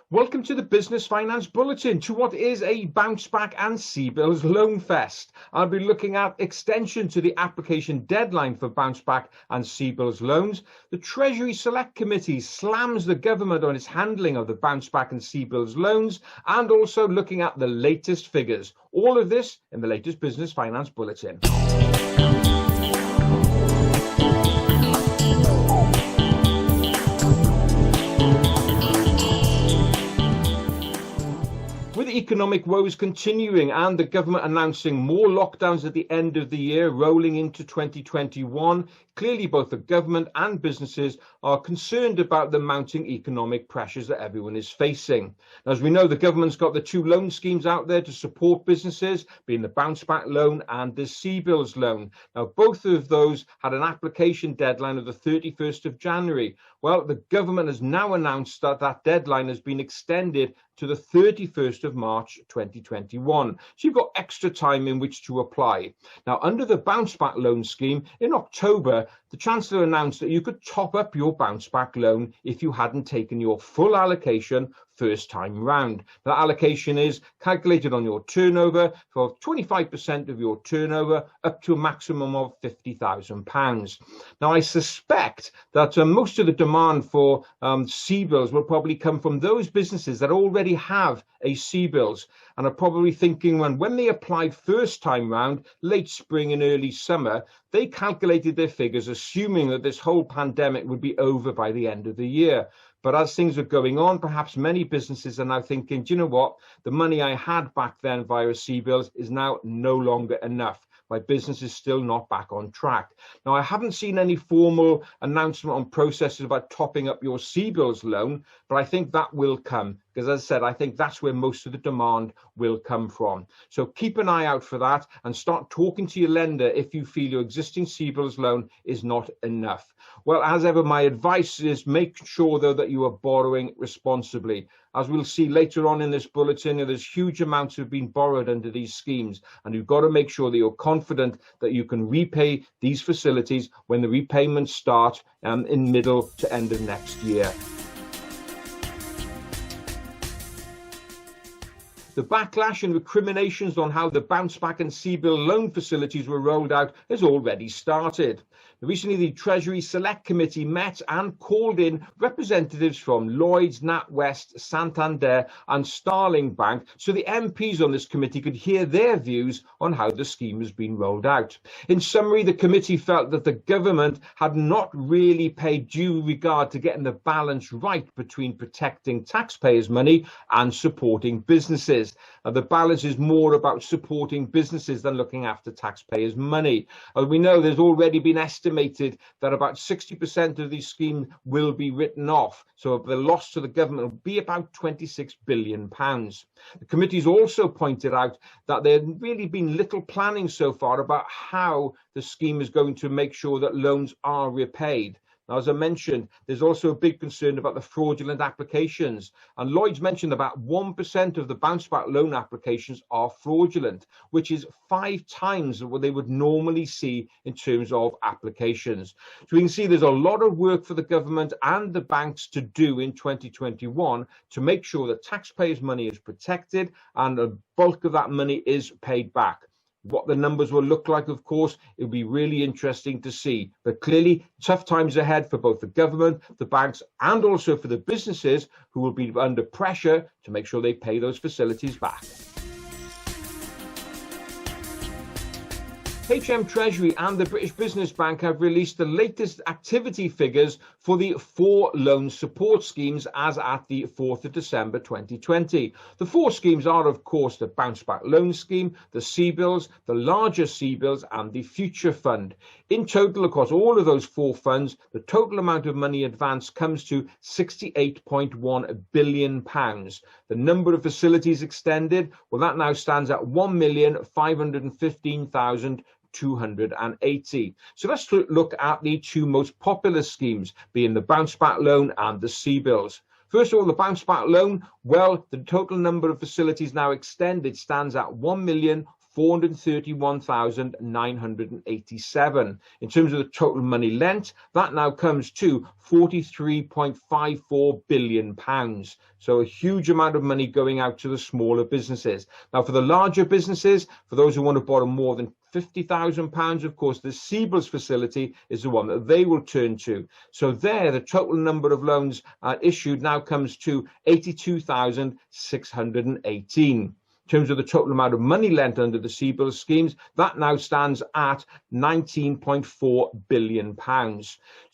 Welcome to the Business Finance Bulletin, to what is a Bounce Back and CBILS Loan Fest. I'll be looking at extension to the application deadline for Bounce Back and CBILS loans. The Treasury Select Committee slams the government on its handling of the Bounce Back and CBILS loans, and also looking at the latest figures. All of this in the latest Business Finance Bulletin. With economic woes continuing and the government announcing more lockdowns at the end of the year rolling into 2021, clearly both the government and businesses are concerned about the mounting economic pressures that everyone is facing. As we know, the government's got the two loan schemes out there to support businesses, being the Bounce Back loan and the CBILS loan. Now, both of those had an application deadline of the 31st of January. Well, the government has now announced that that deadline has been extended to the 31st of March 2021. So you've got extra time in which to apply. Now, under the Bounce Back loan scheme, in October, the Chancellor announced that you could top up your Bounce Back loan if you hadn't taken your full allocation first time round. The allocation is calculated on your turnover for 25% of your turnover up to a maximum of £50,000. Now, I suspect that most of the demand for CBILS will probably come from those businesses that already have a CBILS and are probably thinking when they applied first time round, late spring and early summer, they calculated their figures assuming that this whole pandemic would be over by the end of the year. But as things are going on, perhaps many businesses are now thinking, do you know what? The money I had back then via CBILS is now no longer enough. My business is still not back on track. Now, I haven't seen any formal announcement on processes about topping up your CBILS loan, but I think that will come. Because as I said, I think that's where most of the demand will come from. So keep an eye out for that and start talking to your lender if you feel your existing CBILS loan is not enough. Well, as ever, my advice is make sure, though, that you are borrowing responsibly. As we'll see later on in this bulletin, there's huge amounts have been borrowed under these schemes, and you've got to make sure that you're confident that you can repay these facilities when the repayments start in middle to end of next year. The backlash and recriminations on how the Bounce Back and CBILS loan facilities were rolled out has already started. Recently, the Treasury Select Committee met and called in representatives from Lloyds, NatWest, Santander and Starling Bank so the MPs on this committee could hear their views on how the scheme has been rolled out. In summary, the committee felt that the government had not really paid due regard to getting the balance right between protecting taxpayers' money and supporting businesses. The balance is more about supporting businesses than looking after taxpayers' money. As we know, there's already been estimated that about 60% of these schemes will be written off. So the loss to the government will be about £26 billion. The committee's also pointed out that there's really been little planning so far about how the scheme is going to make sure that loans are repaid. Now, as I mentioned, there's also a big concern about the fraudulent applications. And Lloyd's mentioned about 1% of the Bounce Back loan applications are fraudulent, which is 5 times what they would normally see in terms of applications. So we can see there's a lot of work for the government and the banks to do in 2021 to make sure that taxpayers' money is protected and the bulk of that money is paid back. What the numbers will look like, of course, it'll be really interesting to see. But clearly, tough times ahead for both the government, the banks, and also for the businesses who will be under pressure to make sure they pay those facilities back. HM Treasury and the British Business Bank have released the latest activity figures for the 4 loan support schemes as at the 4th of December 2020. The 4 schemes are, of course, the Bounce Back loan scheme, the CBILS, the larger CBILS and the Future Fund. In total, across all of those 4 funds, the total amount of money advanced comes to £68.1 billion. The number of facilities extended, well, that now stands at 1,515,280. So let's look at the 2 most popular schemes, being the Bounce Back loan and the CBILS. First of all, the Bounce Back loan, well, the total number of facilities now extended stands at 1,400,000 431,987. In terms of the total money lent, that now comes to £43.54 billion. So a huge amount of money going out to the smaller businesses. Now, for the larger businesses, for those who want to borrow more than £50,000, of course, the CBILS facility is the one that they will turn to. So there, the total number of loans issued now comes to 82,618. In terms of the total amount of money lent under the CBILS schemes, that now stands at £19.4 billion. So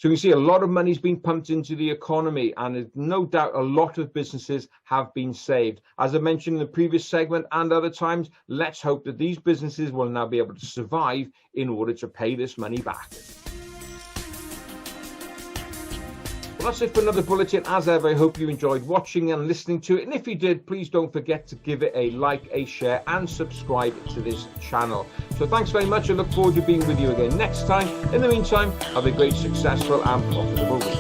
you can see a lot of money's been pumped into the economy, and no doubt a lot of businesses have been saved. As I mentioned in the previous segment and other times, let's hope that these businesses will now be able to survive in order to pay this money back. Well, that's it for another bulletin. As ever, I hope you enjoyed watching and listening to it. And if you did, please don't forget to give it a like, a share, and subscribe to this channel. So thanks very much. I look forward to being with you again next time. In the meantime, have a great, successful, and profitable week.